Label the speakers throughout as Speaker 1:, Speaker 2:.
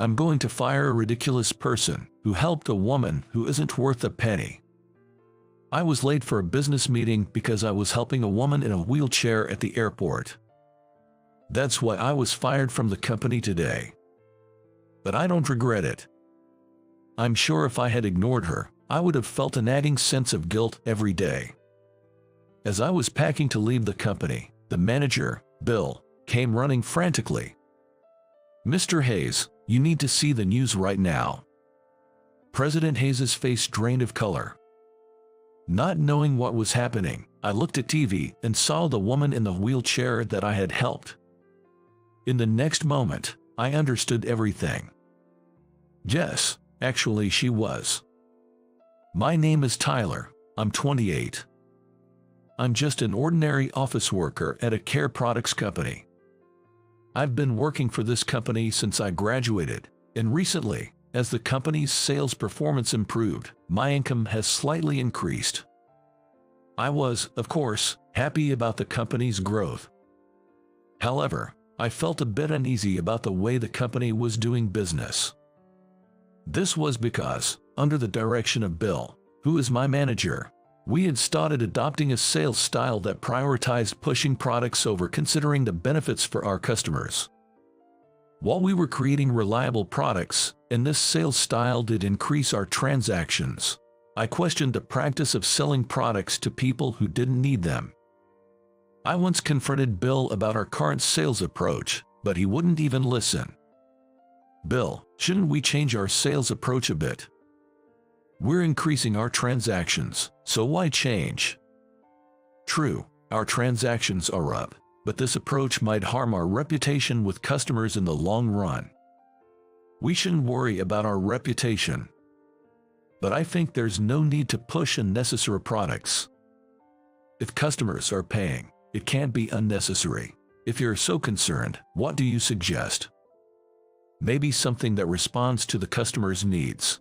Speaker 1: I'm going to fire a ridiculous person who helped a woman who isn't worth a penny. I was late for a business meeting because I was helping a woman in a wheelchair at the airport. That's why I was fired from the company today. But I don't regret it. I'm sure if I had ignored her, I would have felt a nagging sense of guilt every day. As I was packing to leave the company, the manager, Bill, came running frantically. "Mr. Hayes, you need to see the news right now." President Hayes's face drained of color. Not knowing what was happening, I looked at TV and saw the woman in the wheelchair that I had helped. In the next moment, I understood everything. Yes, actually she was. My name is Tyler, I'm 28. I'm just an ordinary office worker at a care products company. I've been working for this company since I graduated, and recently, as the company's sales performance improved, my income has slightly increased. I was, of course, happy about the company's growth. However, I felt a bit uneasy about the way the company was doing business. This was because, under the direction of Bill, who is my manager, we had started adopting a sales style that prioritized pushing products over considering the benefits for our customers. While we were creating reliable products, and this sales style did increase our transactions, I questioned the practice of selling products to people who didn't need them. I once confronted Bill about our current sales approach, but he wouldn't even listen. "Bill, shouldn't we change our sales approach a bit? We're increasing our transactions, so why change?" True, our transactions are up, but this approach might harm our reputation with customers in the long run. We shouldn't worry about our reputation. But I think there's no need to push unnecessary products. If customers are paying, it can't be unnecessary. If you're so concerned, what do you suggest? Maybe something that responds to the customer's needs.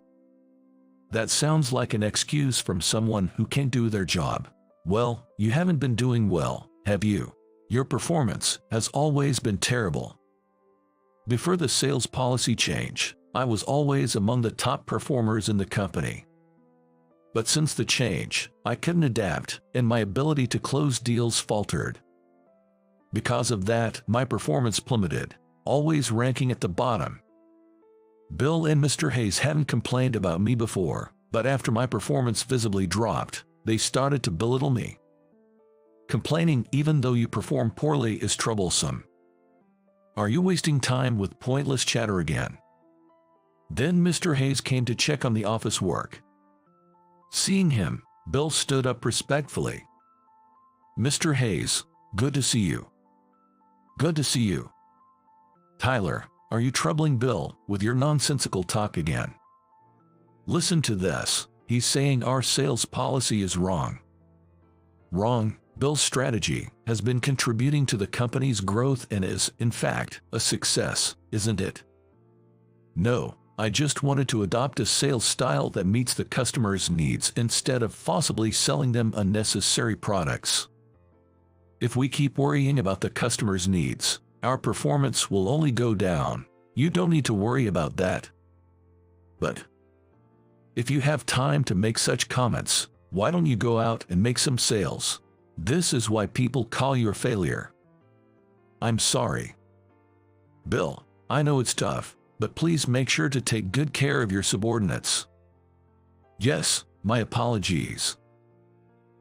Speaker 1: That sounds like an excuse from someone who can't do their job. Well, you haven't been doing well, have you? Your performance has always been terrible. Before the sales policy change, I was always among the top performers in the company. But since the change, I couldn't adapt, and my ability to close deals faltered. Because of that, my performance plummeted, always ranking at the bottom. Bill and Mr. Hayes hadn't complained about me before, but after my performance visibly dropped, they started to belittle me. Complaining even though you perform poorly is troublesome. Are you wasting time with pointless chatter again? Then Mr. Hayes came to check on the office work. Seeing him, Bill stood up respectfully. "Mr. Hayes, good to see you." "Good to see you." "Tyler, are you troubling Bill with your nonsensical talk again? Listen to this, he's saying our sales policy is wrong." "Wrong? Bill's strategy has been contributing to the company's growth and is, in fact, a success, isn't it?" "No, I just wanted to adopt a sales style that meets the customer's needs instead of forcibly selling them unnecessary products. If we keep worrying about the customer's needs, our performance will only go down. You don't need to worry about that." "But if you have time to make such comments, why don't you go out and make some sales? This is why people call you a failure." "I'm sorry. Bill, I know it's tough, but please make sure to take good care of your subordinates." "Yes, my apologies."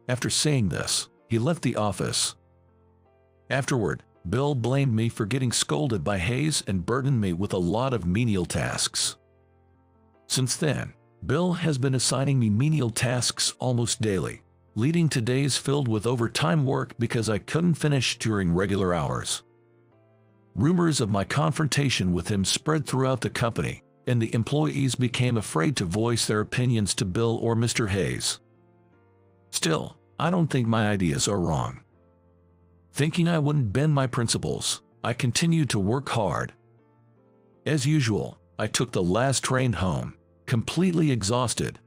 Speaker 1: After saying this, he left the office. Afterward, Bill blamed me for getting scolded by Hayes and burdened me with a lot of menial tasks. Since then, Bill has been assigning me menial tasks almost daily, leading to days filled with overtime work because I couldn't finish during regular hours. Rumors of my confrontation with him spread throughout the company, and the employees became afraid to voice their opinions to Bill or Mr. Hayes. Still, I don't think my ideas are wrong. Thinking I wouldn't bend my principles, I continued to work hard. As usual, I took the last train home, completely exhausted.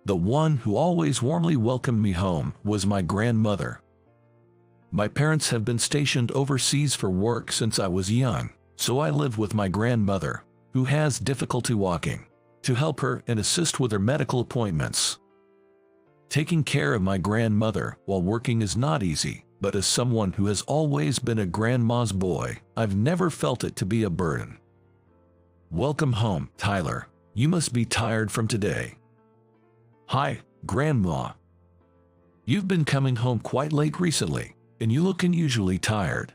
Speaker 1: The one who always warmly welcomed me home was my grandmother. My parents have been stationed overseas for work since I was young, so I lived with my grandmother, who has difficulty walking, to help her and assist with her medical appointments. Taking care of my grandmother while working is not easy, but as someone who has always been a grandma's boy, I've never felt it to be a burden. Welcome home, Tyler. You must be tired from today. Hi, Grandma. You've been coming home quite late recently, and you look unusually tired.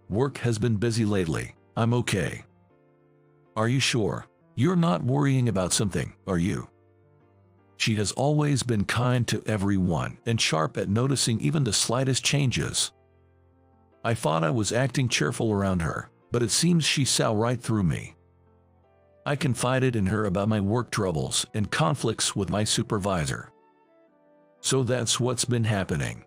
Speaker 1: Work has been busy lately. I'm okay. Are you sure? You're not worrying about something, are you? She has always been kind to everyone and sharp at noticing even the slightest changes. I thought I was acting cheerful around her, but it seems she saw right through me. I confided in her about my work troubles and conflicts with my supervisor. So that's what's been happening.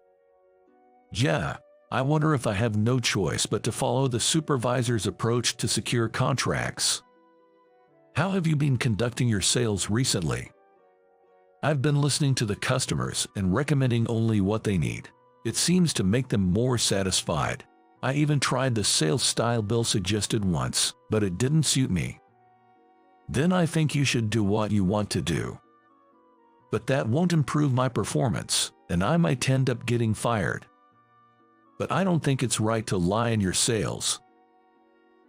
Speaker 1: Yeah, I wonder if I have no choice but to follow the supervisor's approach to secure contracts. How have you been conducting your sales recently? I've been listening to the customers and recommending only what they need. It seems to make them more satisfied. I even tried the sales style Bill suggested once, but it didn't suit me. Then I think you should do what you want to do. But that won't improve my performance, and I might end up getting fired. But I don't think it's right to lie in your sales.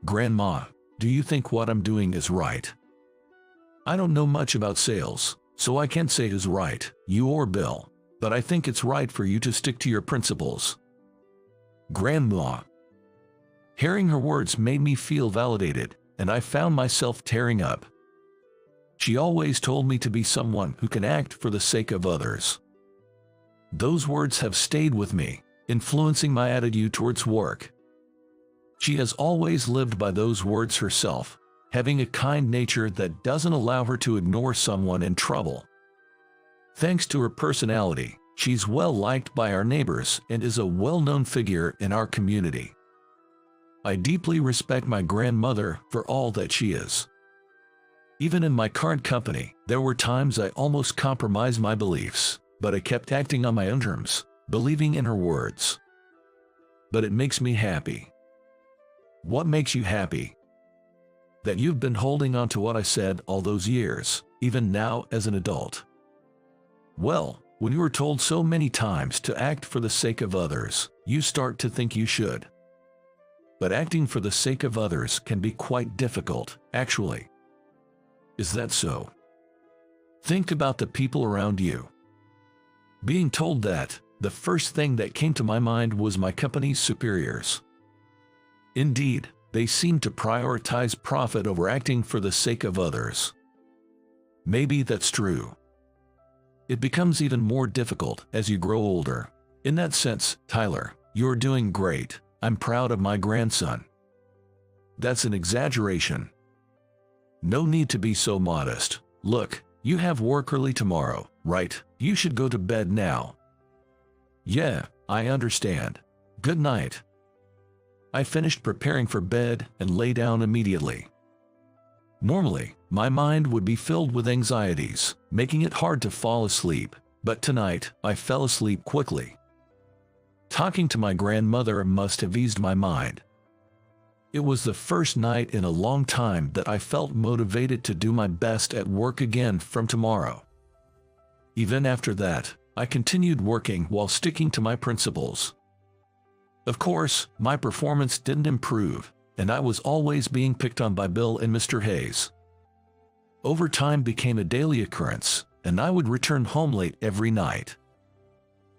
Speaker 1: Grandma, do you think what I'm doing is right? I don't know much about sales, so I can't say who's right, you or Bill, but I think it's right for you to stick to your principles. Grandma. Hearing her words made me feel validated, and I found myself tearing up. She always told me to be someone who can act for the sake of others. Those words have stayed with me, influencing my attitude towards work. She has always lived by those words herself, having a kind nature that doesn't allow her to ignore someone in trouble. Thanks to her personality, she's well liked by our neighbors and is a well-known figure in our community. I deeply respect my grandmother for all that she is. Even in my current company, there were times I almost compromised my beliefs, but I kept acting on my own terms, believing in her words. But it makes me happy. What makes you happy? That you've been holding on to what I said all those years, even now as an adult. Well, when you were told so many times to act for the sake of others, you start to think you should. But acting for the sake of others can be quite difficult, actually. Is that so? Think about the people around you. Being told that, the first thing that came to my mind was my company's superiors. Indeed, they seem to prioritize profit over acting for the sake of others. Maybe that's true. It becomes even more difficult as you grow older. In that sense, Tyler, you're doing great. I'm proud of my grandson. That's an exaggeration. No need to be so modest. Look, you have work early tomorrow, right? You should go to bed now. Yeah, I understand. Good night. I finished preparing for bed and lay down immediately. Normally, my mind would be filled with anxieties, making it hard to fall asleep, but tonight, I fell asleep quickly. Talking to my grandmother must have eased my mind. It was the first night in a long time that I felt motivated to do my best at work again from tomorrow. Even after that, I continued working while sticking to my principles. Of course, my performance didn't improve, and I was always being picked on by Bill and Mr. Hayes. Overtime became a daily occurrence, and I would return home late every night.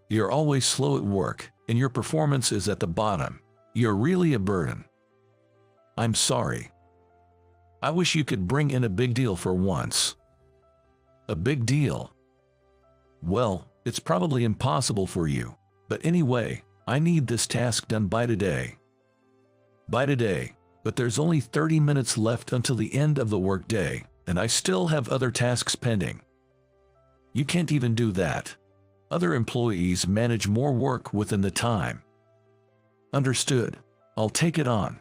Speaker 1: You're always slow at work, and your performance is at the bottom. You're really a burden. I'm sorry. I wish you could bring in a big deal for once. A big deal? Well, it's probably impossible for you, but anyway, I need this task done by today. By today, but there's only 30 minutes left until the end of the workday, and I still have other tasks pending. You can't even do that. Other employees manage more work within the time. Understood. I'll take it on.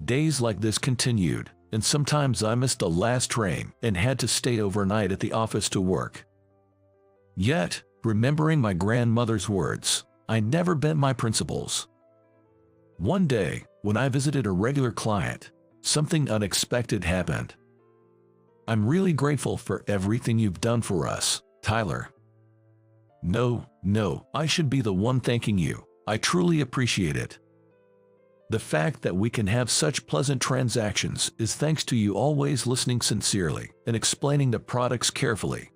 Speaker 1: Days like this continued, and sometimes I missed the last train and had to stay overnight at the office to work. Yet, remembering my grandmother's words, I never bent my principles. One day, when I visited a regular client, something unexpected happened. I'm really grateful for everything you've done for us, Tyler. No, I should be the one thanking you. I truly appreciate it. The fact that we can have such pleasant transactions is thanks to you always listening sincerely and explaining the products carefully.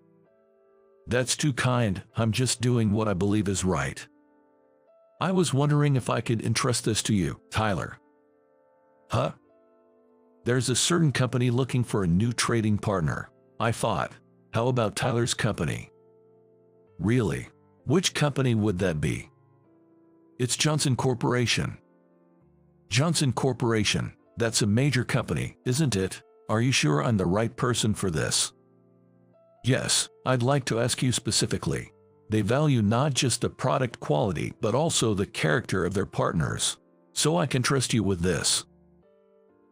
Speaker 1: That's too kind. I'm just doing what I believe is right. I was wondering if I could entrust this to you, Tyler. Huh? There's a certain company looking for a new trading partner. I thought, how about Tyler's company? Really? Which company would that be? It's Johnson Corporation. Johnson Corporation, that's a major company, isn't it? Are you sure I'm the right person for this? Yes, I'd like to ask you specifically. They value not just the product quality but also the character of their partners. So I can trust you with this.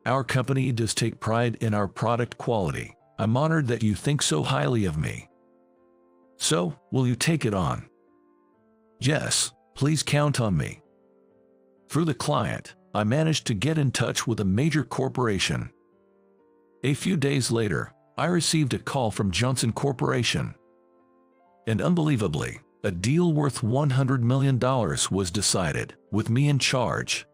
Speaker 1: Our company does take pride in our product quality. I'm honored that you think so highly of me. So, will you take it on? Yes, please count on me. Through the client, I managed to get in touch with a major corporation. A few days later, I received a call from Johnson Corporation. And unbelievably, a deal worth $100 million was decided, with me in charge.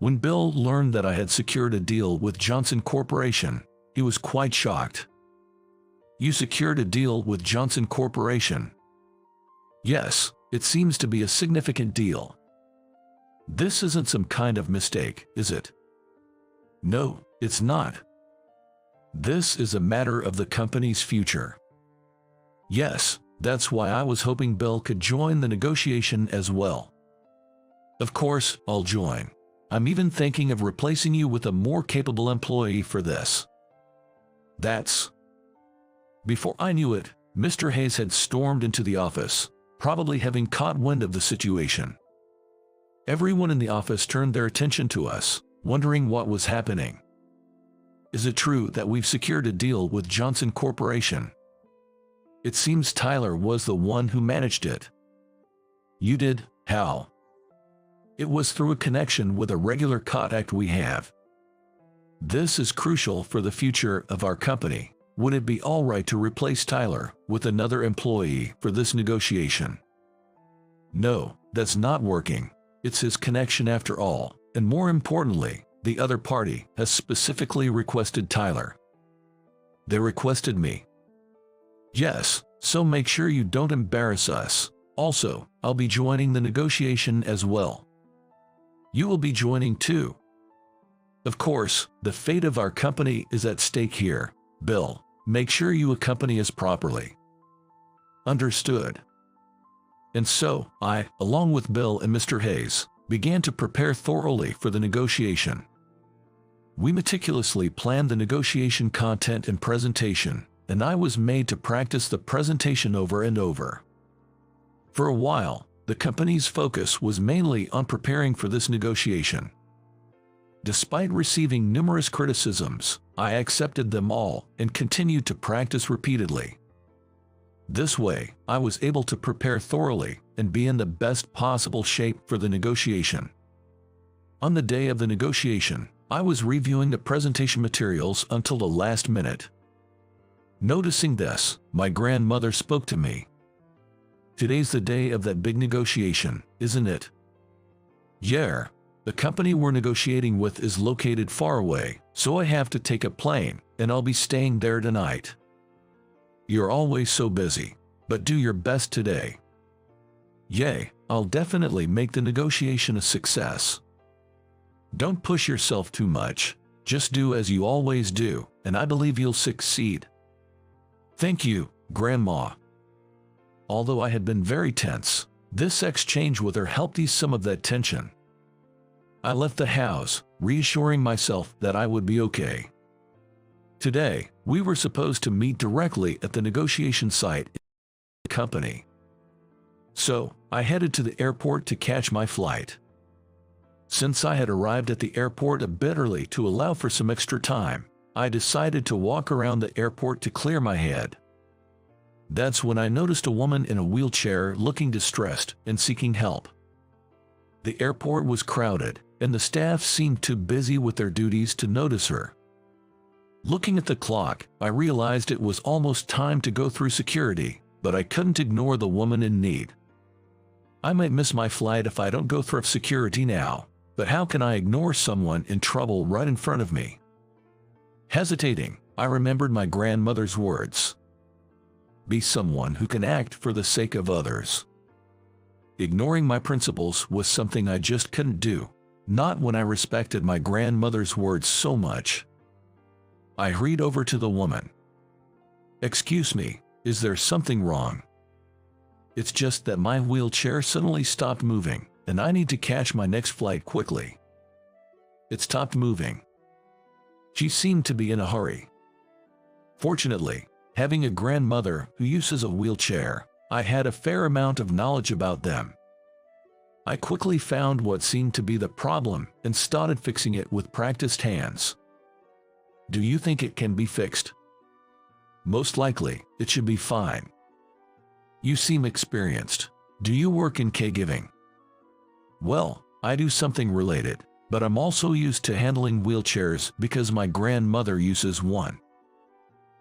Speaker 1: When Bill learned that I had secured a deal with Johnson Corporation, he was quite shocked. You secured a deal with Johnson Corporation? Yes, it seems to be a significant deal. This isn't some kind of mistake, is it? No, it's not. This is a matter of the company's future. Yes, that's why I was hoping Bill could join the negotiation as well. Of course, I'll join. I'm even thinking of replacing you with a more capable employee for this. Before I knew it, Mr. Hayes had stormed into the office, probably having caught wind of the situation. Everyone in the office turned their attention to us, wondering what was happening. Is it true that we've secured a deal with Johnson Corporation? It seems Tyler was the one who managed it. You did? How? It was through a connection with a regular contact we have. This is crucial for the future of our company. Would it be all right to replace Tyler with another employee for this negotiation? No, that's not working. It's his connection after all, and more importantly, the other party has specifically requested Tyler. They requested me. Yes, so make sure you don't embarrass us. Also, I'll be joining the negotiation as well. You will be joining too. Of course, the fate of our company is at stake here. Bill, make sure you accompany us properly. Understood. And so, I, along with Bill and Mr. Hayes, began to prepare thoroughly for the negotiation. We meticulously planned the negotiation content and presentation, and I was made to practice the presentation over and over. For a while, the company's focus was mainly on preparing for this negotiation. Despite receiving numerous criticisms, I accepted them all and continued to practice repeatedly. This way, I was able to prepare thoroughly and be in the best possible shape for the negotiation. On the day of the negotiation, I was reviewing the presentation materials until the last minute. Noticing this, my grandmother spoke to me. Today's the day of that big negotiation, isn't it? Yeah. The company we're negotiating with is located far away, so I have to take a plane, and I'll be staying there tonight. You're always so busy, but do your best today. Yay, I'll definitely make the negotiation a success. Don't push yourself too much, just do as you always do, and I believe you'll succeed. Thank you, Grandma. Although I had been very tense, this exchange with her helped ease some of that tension. I left the house, reassuring myself that I would be okay. Today, we were supposed to meet directly at the negotiation site in the company. So, I headed to the airport to catch my flight. Since I had arrived at the airport a bit early to allow for some extra time, I decided to walk around the airport to clear my head. That's when I noticed a woman in a wheelchair looking distressed and seeking help. The airport was crowded, and the staff seemed too busy with their duties to notice her. Looking at the clock, I realized it was almost time to go through security, but I couldn't ignore the woman in need. I might miss my flight if I don't go through security now, but how can I ignore someone in trouble right in front of me? Hesitating, I remembered my grandmother's words. Be someone who can act for the sake of others. Ignoring my principles was something I just couldn't do, not when I respected my grandmother's words so much. I hurried over to the woman. Excuse me, is there something wrong? It's just that my wheelchair suddenly stopped moving, and I need to catch my next flight quickly. It stopped moving. She seemed to be in a hurry. Fortunately, having a grandmother who uses a wheelchair, I had a fair amount of knowledge about them. I quickly found what seemed to be the problem and started fixing it with practiced hands. Do you think it can be fixed? Most likely, it should be fine. You seem experienced. Do you work in caregiving? Well, I do something related, but I'm also used to handling wheelchairs because my grandmother uses one.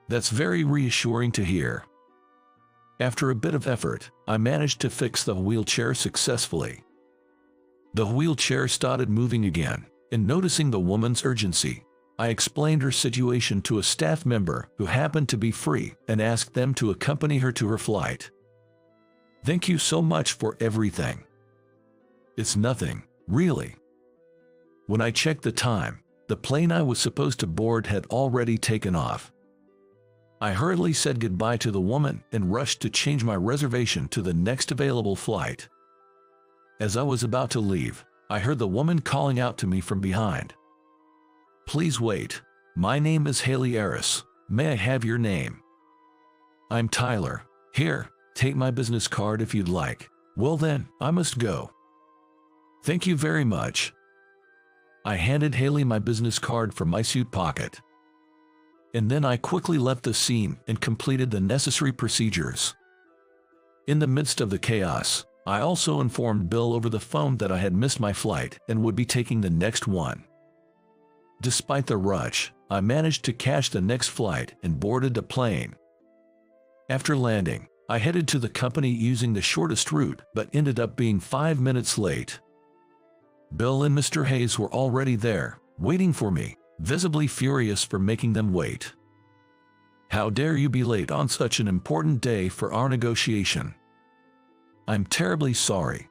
Speaker 1: That's very reassuring to hear. After a bit of effort, I managed to fix the wheelchair successfully. The wheelchair started moving again, and noticing the woman's urgency, I explained her situation to a staff member who happened to be free and asked them to accompany her to her flight. Thank you so much for everything. It's nothing, really. When I checked the time, the plane I was supposed to board had already taken off. I hurriedly said goodbye to the woman and rushed to change my reservation to the next available flight. As I was about to leave, I heard the woman calling out to me from behind. Please wait. My name is Haley Eris. May I have your name? I'm Tyler. Here, take my business card if you'd like. Well then, I must go. Thank you very much. I handed Haley my business card from my suit pocket. And then I quickly left the scene and completed the necessary procedures. In the midst of the chaos, I also informed Bill over the phone that I had missed my flight and would be taking the next one. Despite the rush, I managed to catch the next flight and boarded the plane. After landing, I headed to the company using the shortest route but ended up being 5 minutes late. Bill and Mr. Hayes were already there, waiting for me, visibly furious for making them wait. How dare you be late on such an important day for our negotiation? I'm terribly sorry.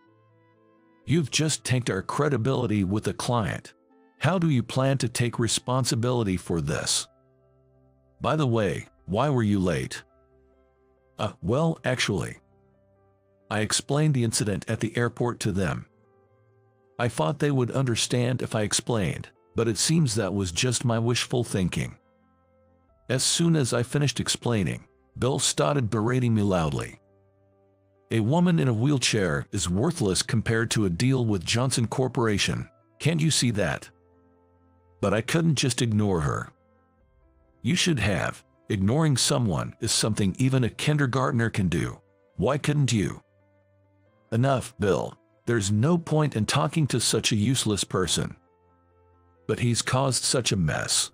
Speaker 1: You've just tanked our credibility with the client. How do you plan to take responsibility for this? By the way, why were you late? Well, actually, I explained the incident at the airport to them. I thought they would understand if I explained, but it seems that was just my wishful thinking. As soon as I finished explaining, Bill started berating me loudly. A woman in a wheelchair is worthless compared to a deal with Johnson Corporation. Can't you see that? But I couldn't just ignore her. You should have. Ignoring someone is something even a kindergartner can do. Why couldn't you? Enough, Bill. There's no point in talking to such a useless person. But he's caused such a mess.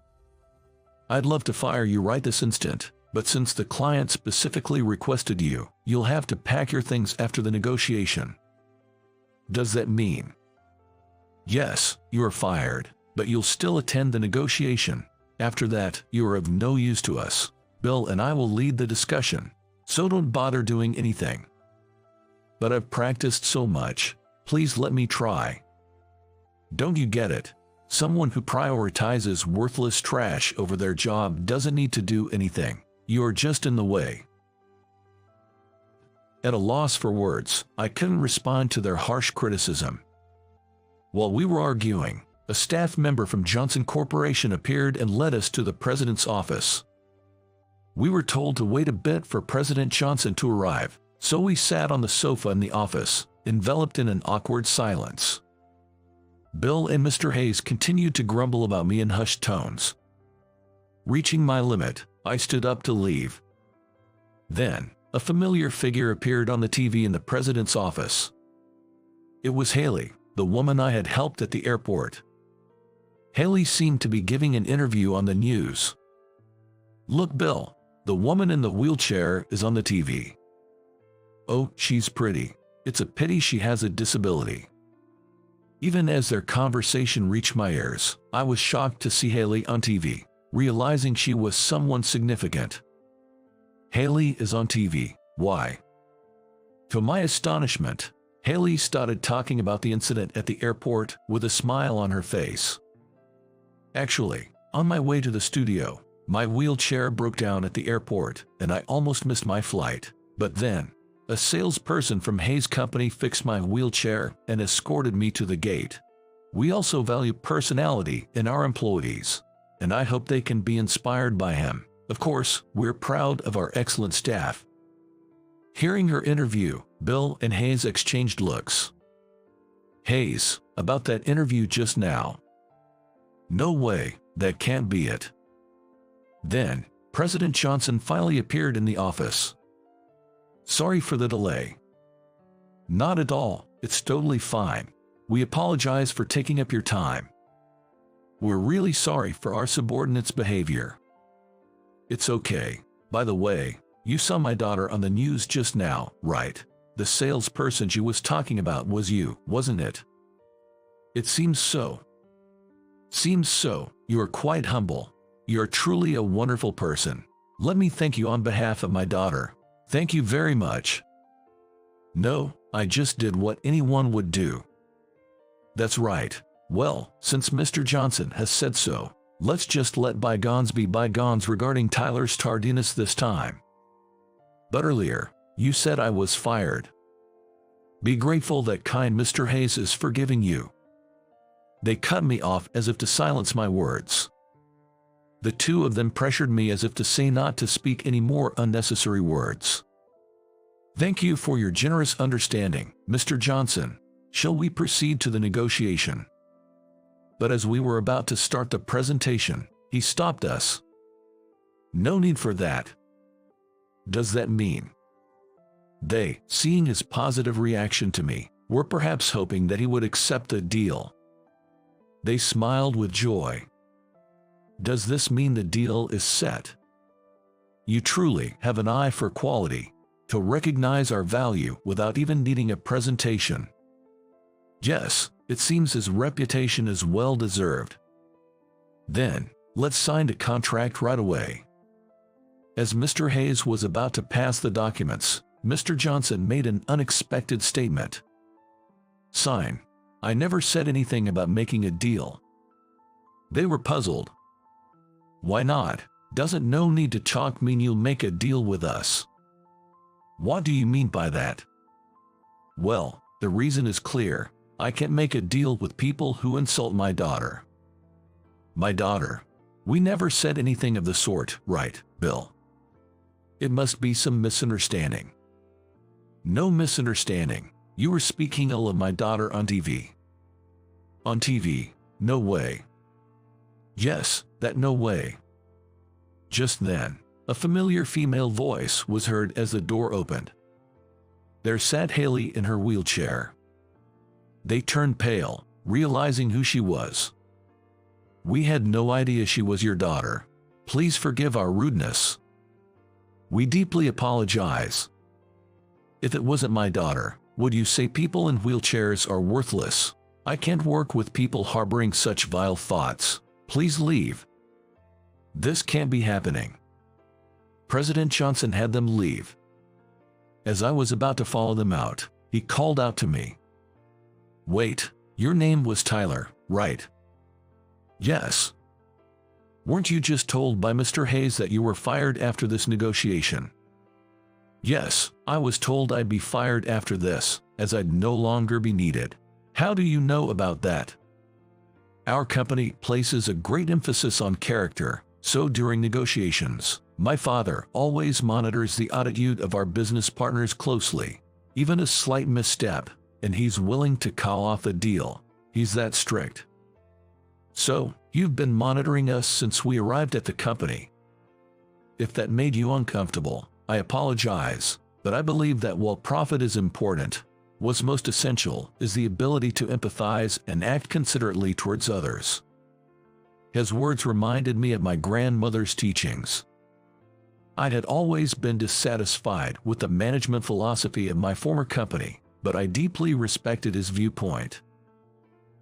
Speaker 1: I'd love to fire you right this instant, but since the client specifically requested you, you'll have to pack your things after the negotiation. Does that mean? Yes, you are fired, but you'll still attend the negotiation. After that, you are of no use to us. Bill and I will lead the discussion, so don't bother doing anything. But I've practiced so much. Please let me try. Don't you get it? Someone who prioritizes worthless trash over their job doesn't need to do anything. You're just in the way. At a loss for words, I couldn't respond to their harsh criticism. While we were arguing, a staff member from Johnson Corporation appeared and led us to the president's office. We were told to wait a bit for President Johnson to arrive, so we sat on the sofa in the office, enveloped in an awkward silence. Bill and Mr. Hayes continued to grumble about me in hushed tones. Reaching my limit, I stood up to leave. Then, a familiar figure appeared on the TV in the president's office. It was Haley, the woman I had helped at the airport. Haley seemed to be giving an interview on the news. "Look, Bill, the woman in the wheelchair is on the TV. Oh, she's pretty. It's a pity she has a disability." Even as their conversation reached my ears, I was shocked to see Haley on TV, realizing she was someone significant. "Haley is on TV, why?" To my astonishment, Haley started talking about the incident at the airport with a smile on her face. "Actually, on my way to the studio, my wheelchair broke down at the airport and I almost missed my flight. But then, a salesperson from Hayes Company fixed my wheelchair and escorted me to the gate. We also value personality in our employees, and I hope they can be inspired by him. Of course, we're proud of our excellent staff." Hearing her interview, Bill and Hayes exchanged looks. "Hayes, about that interview just now." "No way, that can't be it." Then, President Johnson finally appeared in the office. "Sorry for the delay." "Not at all, it's totally fine. We apologize for taking up your time. We're really sorry for our subordinates' behavior." "It's okay. By the way, you saw my daughter on the news just now, right? The salesperson she was talking about was you, wasn't it?" "It seems so." "Seems so. You are quite humble. You're truly a wonderful person. Let me thank you on behalf of my daughter." "Thank you very much." "No, I just did what anyone would do." "That's right. Well, since Mr. Johnson has said so, let's just let bygones be bygones regarding Tyler's tardiness this time. But earlier, you said I was fired. Be grateful that kind Mr. Hayes is forgiving you." They cut me off as if to silence my words. The two of them pressured me as if to say not to speak any more unnecessary words. "Thank you for your generous understanding, Mr. Johnson. Shall we proceed to the negotiation?" But as we were about to start the presentation, he stopped us. "No need for that." "Does that mean?" They, seeing his positive reaction to me, were perhaps hoping that he would accept the deal. They smiled with joy. "Does this mean the deal is set? You truly have an eye for quality, to recognize our value without even needing a presentation." "Yes, it seems his reputation is well deserved." "Then, let's sign the contract right away." As Mr. Hayes was about to pass the documents, Mr. Johnson made an unexpected statement. "Sign. I never said anything about making a deal." They were puzzled. "Why not? Doesn't no need to talk mean you'll make a deal with us?" "What do you mean by that?" "Well, the reason is clear. I can't make a deal with people who insult my daughter." "My daughter? We never said anything of the sort, right, Bill?" "It must be some misunderstanding." "No misunderstanding. You were speaking ill of my daughter on TV." "On TV? No way." "Yes, that no way." Just then, a familiar female voice was heard as the door opened. There sat Haley in her wheelchair. They turned pale, realizing who she was. "We had no idea she was your daughter. Please forgive our rudeness." "We deeply apologize." "If it wasn't my daughter, would you say people in wheelchairs are worthless? I can't work with people harboring such vile thoughts. Please leave." "This can't be happening." President Johnson had them leave. As I was about to follow them out, he called out to me. "Wait, your name was Tyler, right?" "Yes." "Weren't you just told by Mr. Hayes that you were fired after this negotiation?" "Yes, I was told I'd be fired after this, as I'd no longer be needed." "How do you know about that?" "Our company places a great emphasis on character, so during negotiations, my father always monitors the attitude of our business partners closely. Even a slight misstep, and he's willing to call off the deal. He's that strict." "So, you've been monitoring us since we arrived at the company." "If that made you uncomfortable, I apologize, but I believe that while profit is important, what's most essential is the ability to empathize and act considerately towards others. His words reminded me of my grandmother's teachings. I had always been dissatisfied with the management philosophy of my former company, but I deeply respected his viewpoint.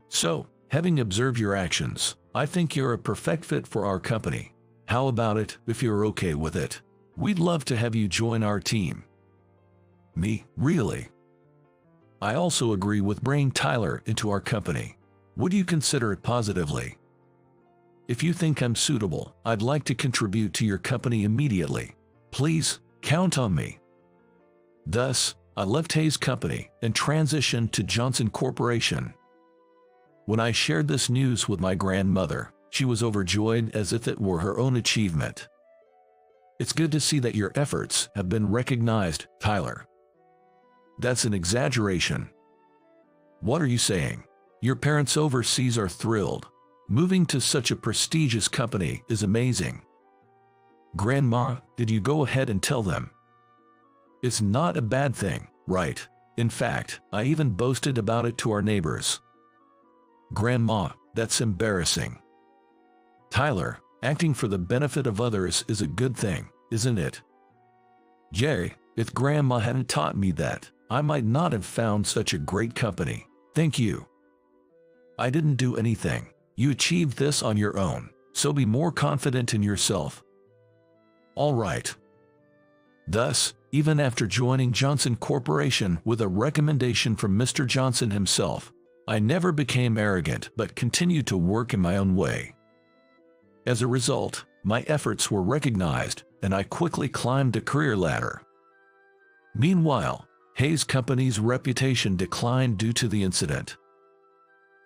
Speaker 1: So, having observed your actions, I think you're a perfect fit for our company. How about it, if you're okay with it? We'd love to have you join our team. Me, really? I also agree with bringing Tyler into our company. Would you consider it positively? If you think I'm suitable, I'd like to contribute to your company immediately. Please, count on me. Thus, I left Hayes Company and transitioned to Johnson Corporation. When I shared this news with my grandmother, she was overjoyed as if it were her own achievement. It's good to see that your efforts have been recognized, Tyler. That's an exaggeration. What are you saying? Your parents overseas are thrilled. Moving to such a prestigious company is amazing. Grandma, did you go ahead and tell them? It's not a bad thing, right? In fact, I even boasted about it to our neighbors. Grandma, that's embarrassing. Tyler, acting for the benefit of others is a good thing, isn't it? Jerry, if Grandma hadn't taught me that, I might not have found such a great company. Thank you. I didn't do anything. You achieved this on your own, so be more confident in yourself. All right. Thus, even after joining Johnson Corporation with a recommendation from Mr. Johnson himself, I never became arrogant but continued to work in my own way. As a result, my efforts were recognized, and I quickly climbed the career ladder. Meanwhile, Hayes Company's reputation declined due to the incident.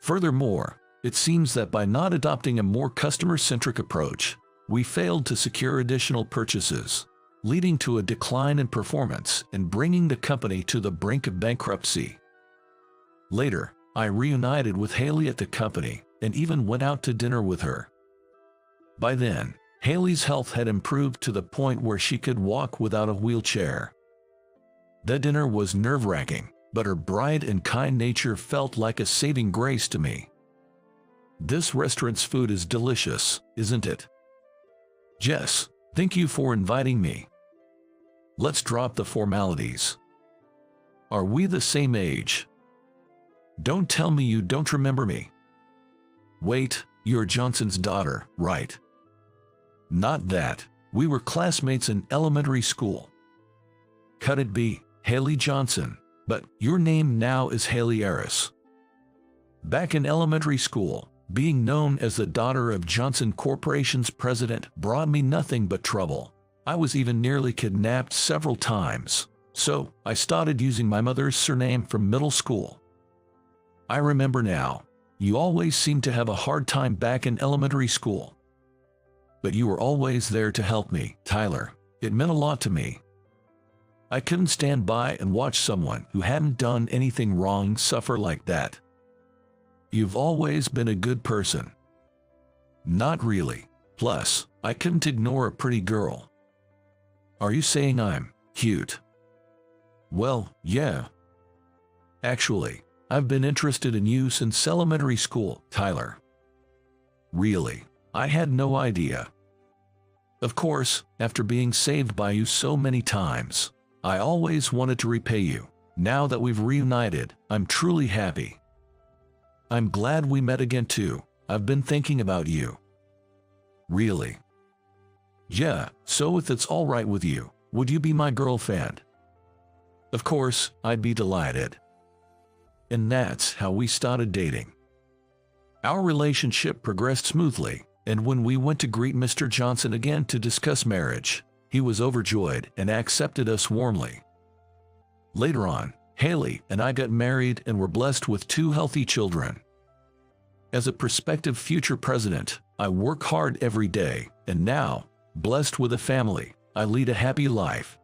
Speaker 1: Furthermore, it seems that by not adopting a more customer-centric approach, we failed to secure additional purchases, leading to a decline in performance and bringing the company to the brink of bankruptcy. Later, I reunited with Haley at the company and even went out to dinner with her. By then, Haley's health had improved to the point where she could walk without a wheelchair. The dinner was nerve-wracking, but her bright and kind nature felt like a saving grace to me. This restaurant's food is delicious, isn't it? Jess, thank you for inviting me. Let's drop the formalities. Are we the same age? Don't tell me you don't remember me. Wait, you're Johnson's daughter, right? Not that. We were classmates in elementary school. Could it be Haley Johnson? But your name now is Haley Harris. Back in elementary school, being known as the daughter of Johnson Corporation's president brought me nothing but trouble. I was even nearly kidnapped several times, so I started using my mother's surname from middle school. I remember now, you always seemed to have a hard time back in elementary school. But you were always there to help me, Tyler. It meant a lot to me. I couldn't stand by and watch someone who hadn't done anything wrong suffer like that. You've always been a good person. Not really. Plus, I couldn't ignore a pretty girl. Are you saying I'm cute? Well, yeah. Actually, I've been interested in you since elementary school, Tyler. Really? I had no idea. Of course, after being saved by you so many times, I always wanted to repay you. Now that we've reunited, I'm truly happy. I'm glad we met again too. I've been thinking about you. Really? Yeah, so if it's all right with you, would you be my girlfriend? Of course, I'd be delighted. And that's how we started dating. Our relationship progressed smoothly, and when we went to greet Mr. Johnson again to discuss marriage, he was overjoyed and accepted us warmly. Later on, Haley and I got married and were blessed with 2 healthy children. As a prospective future president, I work hard every day, and now, blessed with a family, I lead a happy life.